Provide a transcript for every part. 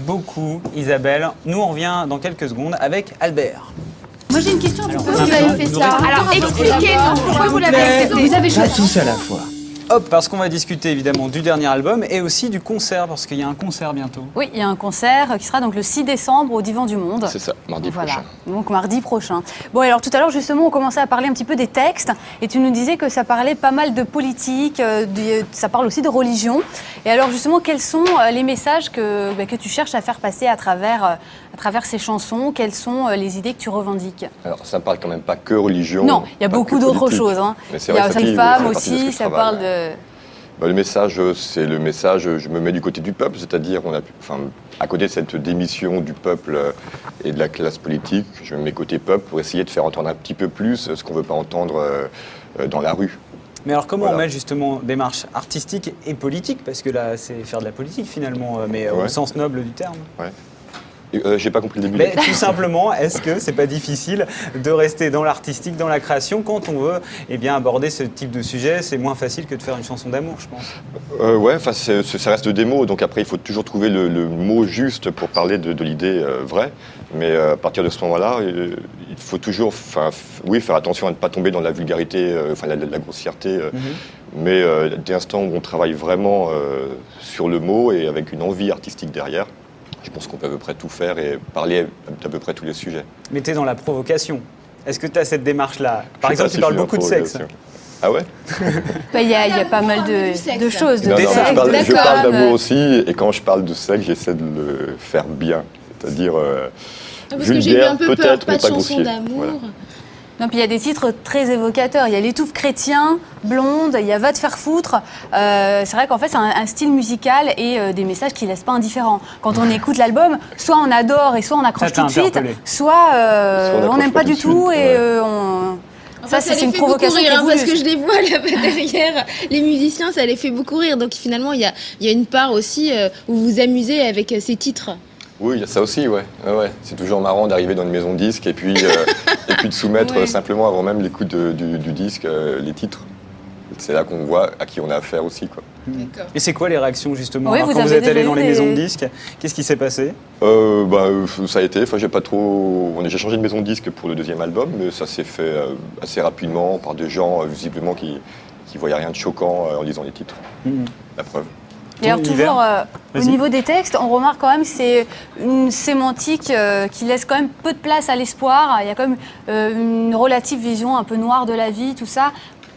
beaucoup, Isabelle. Nous, on revient dans quelques secondes avec Albert. Moi j'ai une question, pourquoi Alors, vous avez fait ça? Alors expliquez-nous pourquoi vous l'avez accepté. Vous avez Pas choisi. tous à la fois. Hop, parce qu'on va discuter évidemment du dernier album et aussi du concert, parce qu'il y a un concert bientôt. Oui, il y a un concert qui sera donc le 6 décembre au Divan du Monde. C'est ça, mardi prochain. Donc mardi prochain. Bon, alors tout à l'heure justement, on commençait à parler un petit peu des textes et tu nous disais que ça parlait pas mal de politique, ça parle aussi de religion. Et alors justement, quels sont les messages que tu cherches à faire passer à travers ces chansons? Quelles sont les idées que tu revendiques? Alors ça ne parle quand même pas que religion. Non, il y a beaucoup d'autres choses. Hein. Il y a les femmes aussi, ça parle de... Le message, c'est le message, je me mets du côté du peuple, c'est-à-dire, à côté de cette démission du peuple et de la classe politique, je me mets côté peuple pour essayer de faire entendre un petit peu plus ce qu'on ne veut pas entendre dans la rue. Mais alors comment on mêle justement démarche artistique et politique? Parce que là, c'est faire de la politique finalement, mais au sens noble du terme. Ouais. J'ai pas compris le début. Mais tout simplement, est-ce que c'est pas difficile de rester dans l'artistique, dans la création, quand on veut aborder ce type de sujet? C'est moins facile que de faire une chanson d'amour, je pense. Ça reste des mots, donc après il faut toujours trouver le mot juste pour parler de l'idée vraie. Mais à partir de ce moment-là, il faut toujours faire attention à ne pas tomber dans la vulgarité, la grossièreté. Mais dès l'instant où on travaille vraiment sur le mot et avec une envie artistique derrière, je pense qu'on peut à peu près tout faire et parler d'à peu près tous les sujets. Mais tu es dans la provocation. Est-ce que tu as cette démarche-là? Par exemple, tu parles beaucoup de sexe. Ah ouais? Il y a pas mal de choses. Je parle d'amour aussi, et quand je parle de sexe, j'essaie de le faire bien. C'est-à-dire vulgaire, peut-être, mais pas grossier. Voilà. Non, puis il y a des titres très évocateurs. Il y a L'étouffe chrétien, Blonde, il y a Va te faire foutre. C'est vrai qu'en fait, c'est un style musical et des messages qui ne laissent pas indifférents. Quand on écoute l'album, soit on adore et soit on accroche tout de suite, soit on n'aime pas du tout et on... Enfin, ça c'est une provocation rire, parce que je les vois là-bas derrière, les musiciens, ça les fait beaucoup rire. Donc finalement, il y a une part aussi où vous vous amusez avec ces titres. Oui, il y a ça aussi, ouais. C'est toujours marrant d'arriver dans une maison de disques et puis de soumettre simplement, avant même l'écoute du disque, les titres. C'est là qu'on voit à qui on a affaire aussi, quoi. Et c'est quoi les réactions justement quand vous êtes allé dans les maisons de disques? Qu'est-ce qui s'est passé? Ça a été, j'ai pas trop... J'ai changé de maison de disques pour le deuxième album, mais ça s'est fait assez rapidement par des gens visiblement qui voyaient rien de choquant en lisant les titres. La preuve. Et alors toujours au niveau des textes, on remarque quand même que c'est une sémantique qui laisse quand même peu de place à l'espoir. Il y a quand même une relative vision un peu noire de la vie, tout ça.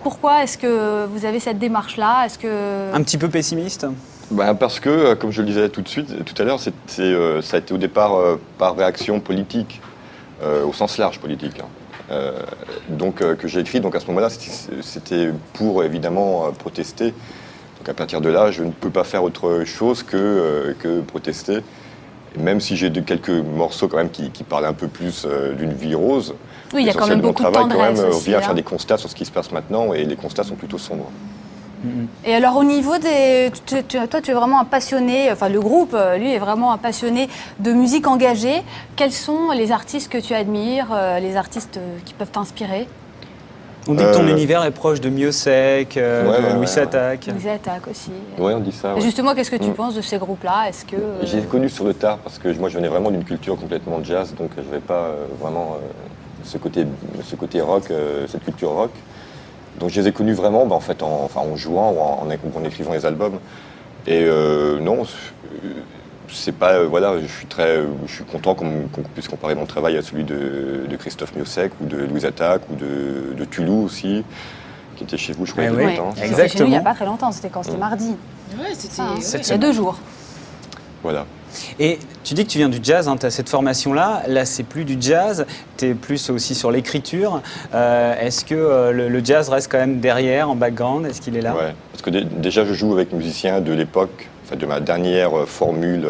Pourquoi est-ce que vous avez cette démarche-là? Un petit peu pessimiste? Parce que, comme je le disais tout à l'heure, ça a été au départ par réaction politique, au sens large politique. Que j'ai écrit. Donc à ce moment-là, c'était pour évidemment protester. Donc à partir de là, je ne peux pas faire autre chose que protester. Et même si j'ai quelques morceaux quand même qui parlent un peu plus d'une vie rose, oui, il y a quand même beaucoup de tendresse on vient faire des constats sur ce qui se passe maintenant et les constats sont plutôt sombres. Et alors au niveau des... Toi tu es vraiment un passionné, enfin le groupe lui est vraiment un passionné de musique engagée. Quels sont les artistes que tu admires, les artistes qui peuvent t'inspirer? On dit que ton univers est proche de Miossec, de Louis Attaque. Louis Attaque aussi. Oui, on dit ça. Et justement, qu'est-ce que tu penses de ces groupes-là? J'ai connu sur le tard parce que moi je venais vraiment d'une culture complètement jazz, donc je n'avais pas vraiment ce côté rock, cette culture rock. Donc je les ai connus vraiment en jouant ou en écrivant les albums. Et non, c'est pas... je suis content qu'on puisse comparer mon travail à celui de Christophe Miossec ou de Louis Attaque ou de Tulou aussi, qui était chez vous, je crois, il y a longtemps. Exactement. Chez nous, il n'y a pas très longtemps, c'était quand? C'était mardi. Ouais, c'était... il y a 2 jours. Voilà. Et tu dis que tu viens du jazz, tu as cette formation-là. Là, c'est plus du jazz, tu es plus aussi sur l'écriture. Est-ce que le jazz reste quand même derrière, en background? Est-ce qu'il est là? Ouais, parce que déjà, je joue avec musiciens de l'époque, de ma dernière formule,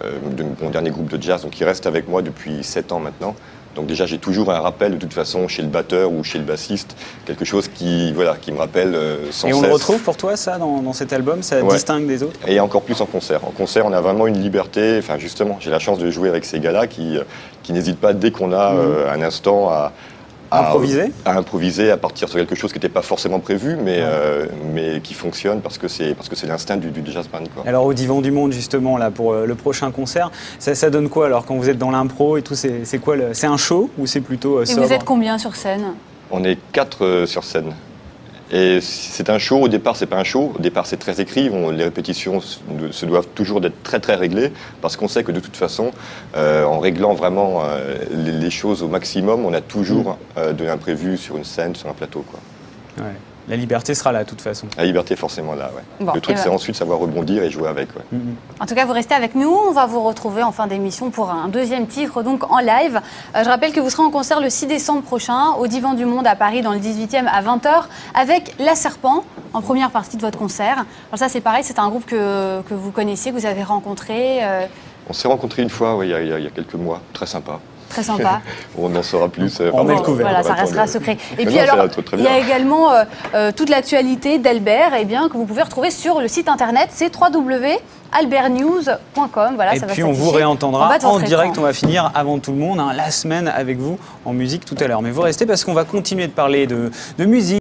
de mon dernier groupe de jazz, donc qui reste avec moi depuis 7 ans maintenant. Donc déjà, j'ai toujours un rappel de toute façon chez le batteur ou chez le bassiste, quelque chose qui me rappelle sans cesse. Et on le retrouve pour toi, ça, dans cet album? Ça distingue des autres? Et encore plus en concert. En concert, on a vraiment une liberté. Enfin, justement, j'ai la chance de jouer avec ces gars-là qui n'hésitent pas, dès qu'on a un instant, à à improviser, à partir sur quelque chose qui n'était pas forcément prévu, mais qui fonctionne parce que c'est l'instinct du jazz band, quoi. Alors au Divan du Monde, justement, là, pour le prochain concert, ça donne quoi alors quand vous êtes dans l'impro et tout? C'est quoi c'est un show ou c'est plutôt sobre? Et vous êtes combien sur scène? On est 4 sur scène. Et c'est un show, au départ c'est pas un show, au départ c'est très écrit, les répétitions se doivent toujours d'être très très réglées, parce qu'on sait que de toute façon, en réglant vraiment les choses au maximum, on a toujours de l'imprévu sur une scène, sur un plateau, quoi. Ouais. La liberté sera là, de toute façon. La liberté est forcément là, ouais. Bon, le truc, c'est ensuite savoir rebondir et jouer avec, ouais. En tout cas, vous restez avec nous. On va vous retrouver en fin d'émission pour un deuxième titre, donc en live. Je rappelle que vous serez en concert le 6 décembre prochain au Divan du Monde à Paris, dans le 18e à 20h, avec La Serpent, en première partie de votre concert. Alors ça, c'est pareil, c'est un groupe que vous connaissiez, que vous avez rencontré. On s'est rencontrés une fois, il y a quelques mois, très sympa. Très sympa. On en saura plus. On met le couvert. Voilà, ça restera secret. Et puis alors, il y a également toute l'actualité d'Albert, que vous pouvez retrouver sur le site internet, c'est www.albertnews.com. Voilà, et puis on vous réentendra en direct. On va finir avant tout le monde la semaine avec vous en musique tout à l'heure. Mais vous restez parce qu'on va continuer de parler de musique.